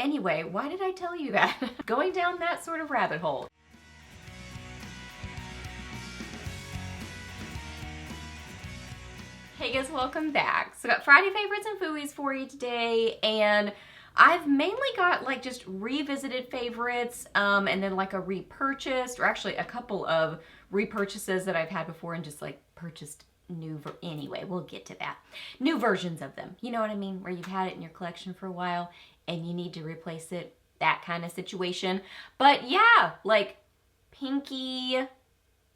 anyway, why did I tell you that? Going down that sort of rabbit hole. Hey guys, welcome back. So I got Friday favorites and Fooeys for you today, and I've mainly got like just revisited favorites and then like a repurchased, or actually a couple of repurchases that I've had before and just like purchased new, anyway, we'll get to that. New versions of them, you know what I mean? Where you've had it in your collection for a while and you need to replace it, that kind of situation. But yeah, like pinky,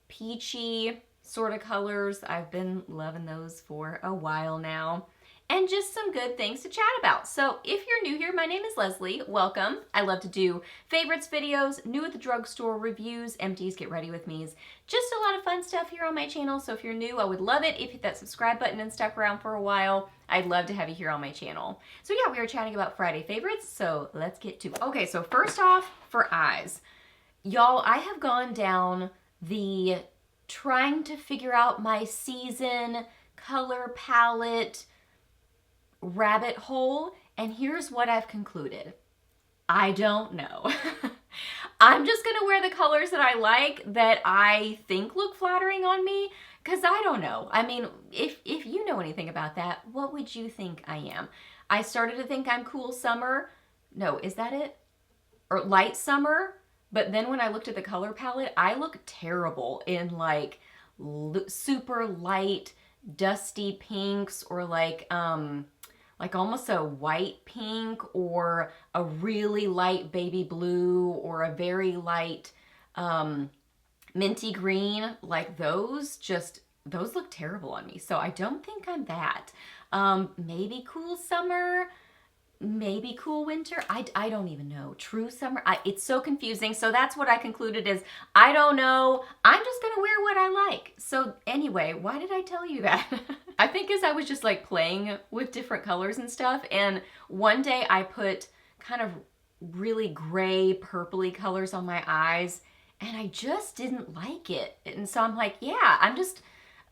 peachy sort of colors. I've been loving those for a while now. And just some good things to chat about. So if you're new here, my name is Leslie. Welcome. I love to do favorites videos, new at the drugstore reviews, empties, get ready with me's. Just a lot of fun stuff here on my channel. So if you're new, I would love it if you hit that subscribe button and stuck around for a while. I'd love to have you here on my channel. So yeah, we are chatting about Friday favorites. So let's get to it. Okay, so first off, for eyes. Y'all, I have gone down the trying to figure out my season color palette rabbit hole, and here's what I've concluded. I don't know. I'm just gonna wear the colors that I like, that I think look flattering on me, because I don't know. I mean, if you know anything about that, what would you think I am? I started to think I'm cool summer. No, is that it? Or light summer? But then when I looked at the color palette, I look terrible in like super light, dusty pinks, or like almost a white pink, or a really light baby blue, or a very light minty green. Like those look terrible on me. So I don't think I'm that. Maybe cool summer, maybe cool winter. I don't even know. True summer. It's so confusing. So that's what I concluded is, I don't know. I'm just going to wear what I like. So anyway, why did I tell you that? I think as I was just like playing with different colors and stuff, and one day I put kind of really gray purpley colors on my eyes, and I just didn't like it. And so I'm like, yeah,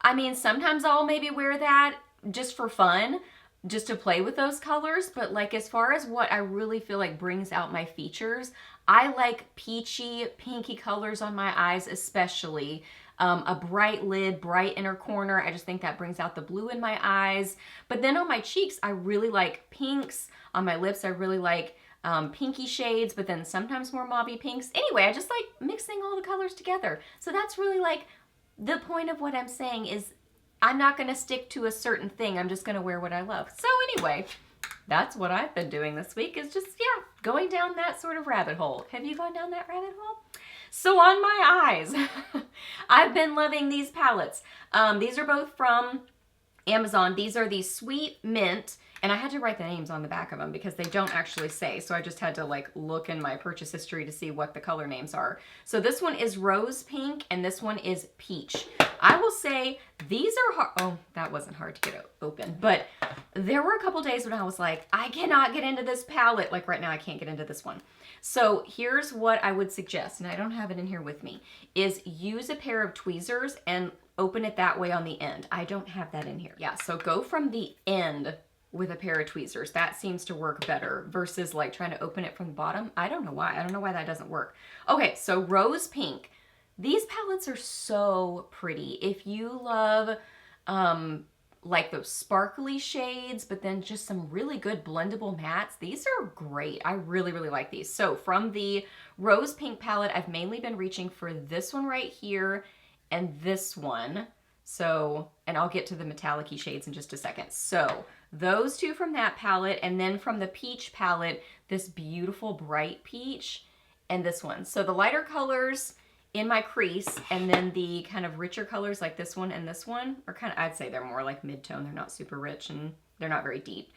I mean, sometimes I'll maybe wear that just for fun, just to play with those colors, but like as far as what I really feel like brings out my features, I like peachy, pinky colors on my eyes especially. A bright lid, bright inner corner. I just think that brings out the blue in my eyes. But then on my cheeks, I really like pinks. On my lips, I really like pinky shades, but then sometimes more mauvey pinks. Anyway, I just like mixing all the colors together. So that's really like the point of what I'm saying is, I'm not going to stick to a certain thing. I'm just going to wear what I love. So anyway, that's what I've been doing this week, is just, yeah, going down that sort of rabbit hole. Have you gone down that rabbit hole? So on my eyes, I've been loving these palettes. These are both from Amazon. These are the Sweet Mint, and I had to write the names on the back of them because they don't actually say. So I just had to like look in my purchase history to see what the color names are. So this one is Rose Pink, and this one is Peach. I will say these are hard. Oh, that wasn't hard to get open. But there were a couple days when I was like, I cannot get into this palette. Like right now, I can't get into this one. So here's what I would suggest, and I don't have it in here with me, is use a pair of tweezers and open it that way on the end. I don't have that in here. Yeah, so go from the end with a pair of tweezers. That seems to work better versus like trying to open it from the bottom. I don't know why. I don't know why that doesn't work. Okay, so Rose Pink. These palettes are so pretty. If you love like those sparkly shades, but then just some really good blendable mattes, these are great. I really, really like these. So from the Rose Pink palette, I've mainly been reaching for this one right here and this one. So, and I'll get to the metallic-y shades in just a second. So those two from that palette, and then from the Peach palette, this beautiful bright peach, and this one. So the lighter colors in my crease, and then the kind of richer colors like this one and this one are kind of, I'd say they're more like mid-tone. They're not super rich and they're not very deep.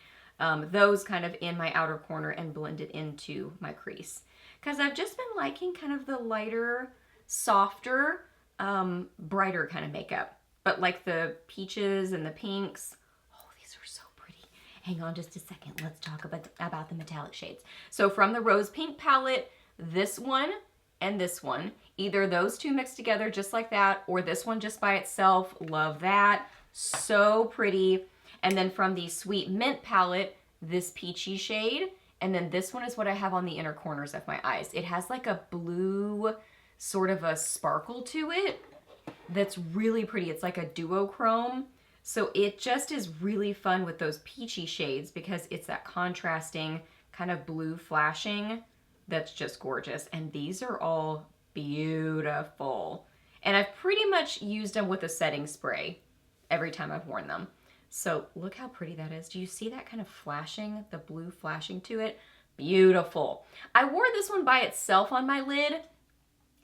Those kind of in my outer corner and blended into my crease. Because I've just been liking kind of the lighter, softer, brighter kind of makeup. But like the peaches and the pinks, oh, these are so pretty. Hang on just a second. Let's talk about the metallic shades. So from the Rose Pink palette, this one and this one, either those two mixed together just like that, or this one just by itself. Love that. So pretty. And then from the Sweet Mint palette, this peachy shade, And then this one is what I have on the inner corners of my eyes. It has like a blue sort of a sparkle to it that's really pretty. It's like a duochrome. So it just is really fun with those peachy shades because it's that contrasting kind of blue flashing that's just gorgeous. And these are all beautiful. And I've pretty much used them with a setting spray every time I've worn them. So look how pretty that is. Do you see that kind of flashing, the blue flashing to it? Beautiful. I wore this one by itself on my lid,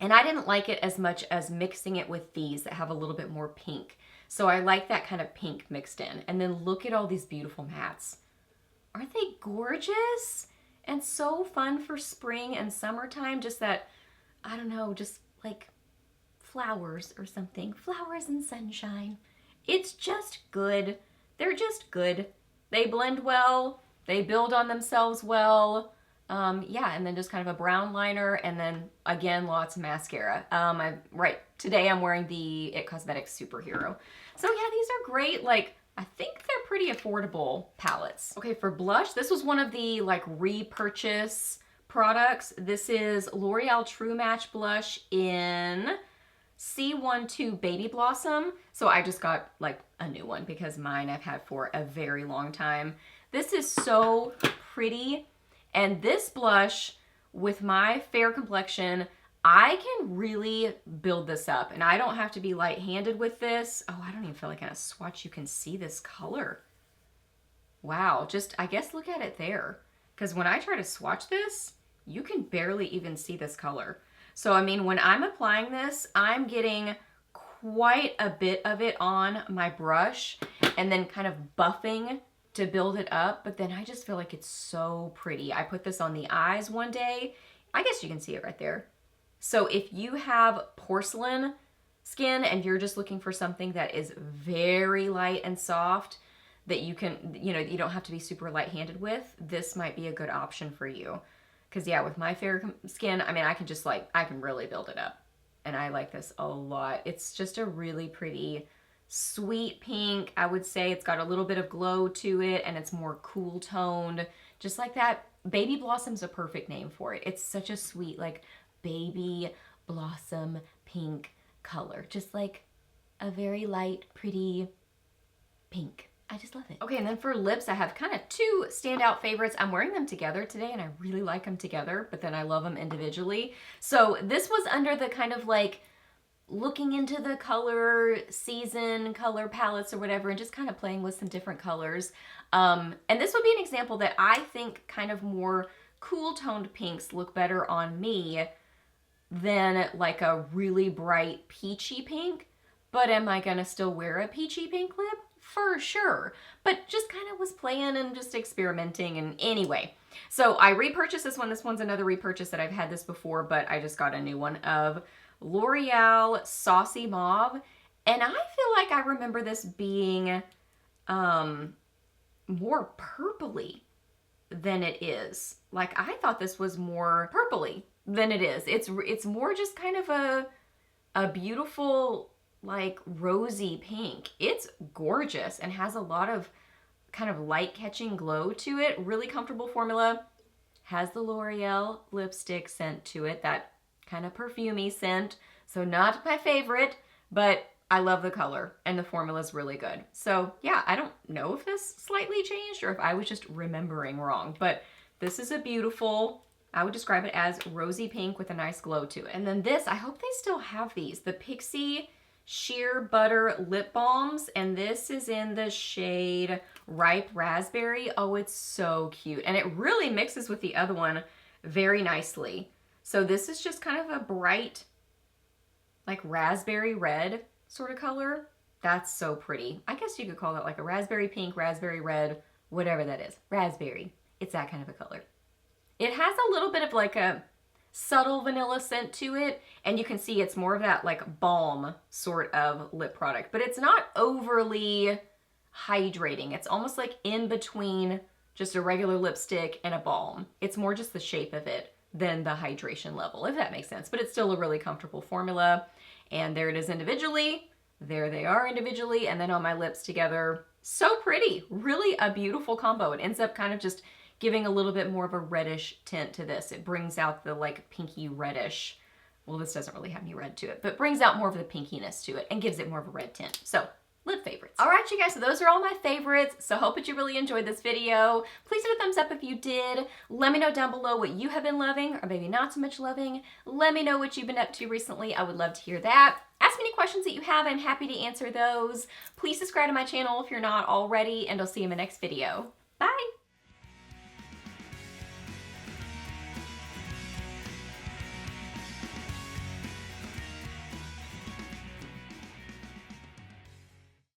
and I didn't like it as much as mixing it with these that have a little bit more pink. So I like that kind of pink mixed in. And then look at all these beautiful mattes. Aren't they gorgeous? And so fun for spring and summertime. Just that, I don't know, just like flowers or something. Flowers and sunshine. It's just good. They're just good. They blend well. They build on themselves well. Yeah, and then just kind of a brown liner, and then again, lots of mascara. Today I'm wearing the It Cosmetics Superhero. So yeah, these are great. Like, I think they're pretty affordable palettes. Okay, for blush, this was one of the like repurchase products. This is L'Oreal True Match Blush in C12 Baby Blossom. So I just got like a new one because mine I've had for a very long time. This is so pretty. And this blush, with my fair complexion, I can really build this up. And I don't have to be light-handed with this. Oh, I don't even feel like in a swatch you can see this color. Wow, just, I guess look at it there. Because when I try to swatch this, you can barely even see this color. So, I mean, when I'm applying this, I'm getting quite a bit of it on my brush and then kind of buffing to build it up, but then I just feel like it's so pretty. I put this on the eyes one day. I guess you can see it right there. So if you have porcelain skin and you're just looking for something that is very light and soft that you can, you don't have to be super light-handed with, this might be a good option for you. Because yeah, with my fair skin, I mean, I can really build it up. And I like this a lot. It's just a really pretty sweet pink. I would say it's got a little bit of glow to it and it's more cool toned. Just like that. Baby Blossom's a perfect name for it. It's such a sweet, like, baby blossom pink color. Just like a very light, pretty pink. I just love it. Okay, and then for lips, I have kind of two standout favorites. I'm wearing them together today and I really like them together, but then I love them individually. So this was under the kind of like looking into the color season, color palettes or whatever, and just kind of playing with some different colors. And this would be an example that I think kind of more cool toned pinks look better on me than like a really bright peachy pink. But am I gonna still wear a peachy pink lip? For sure. But just kind of was playing and just experimenting, and anyway. So I repurchased this one. This one's another repurchase that I've had this before, but I just got a new one of L'Oreal Saucy Mauve. And I feel like I remember this being more purpley than it is. Like, I thought this was more purpley than it is. It's more just kind of a beautiful, like, rosy pink. It's gorgeous and has a lot of kind of light catching glow to it. Really comfortable formula. Has the L'Oreal lipstick scent to it, that kind of perfumey scent. So not my favorite, but I love the color and the formula is really good. So yeah, I don't know if this slightly changed or if I was just remembering wrong, but this is a beautiful, I would describe it as rosy pink with a nice glow to it. And then this, I hope they still have these, the Pixi Sheer Butter Lip Balms, and this is in the shade Ripe Raspberry. Oh, it's so cute. And it really mixes with the other one very nicely. So this is just kind of a bright, like raspberry red sort of color. That's so pretty. I guess you could call it like a raspberry pink, raspberry red, whatever that is. Raspberry. It's that kind of a color. It has a little bit of like a subtle vanilla scent to it, and you can see it's more of that like balm sort of lip product, but it's not overly hydrating. It's almost like in between just a regular lipstick and a balm. It's more just the shape of it than the hydration level, if that makes sense, but it's still a really comfortable formula. And there it is individually. There they are individually, and then on my lips together. So pretty. Really a beautiful combo. It ends up kind of just giving a little bit more of a reddish tint to this. It brings out the like pinky reddish. Well, this doesn't really have any red to it, but brings out more of the pinkiness to it and gives it more of a red tint. So, lip favorites. All right, you guys, so those are all my favorites. So hope that you really enjoyed this video. Please hit a thumbs up if you did. Let me know down below what you have been loving or maybe not so much loving. Let me know what you've been up to recently. I would love to hear that. Ask me any questions that you have. I'm happy to answer those. Please subscribe to my channel if you're not already, and I'll see you in my next video. Bye.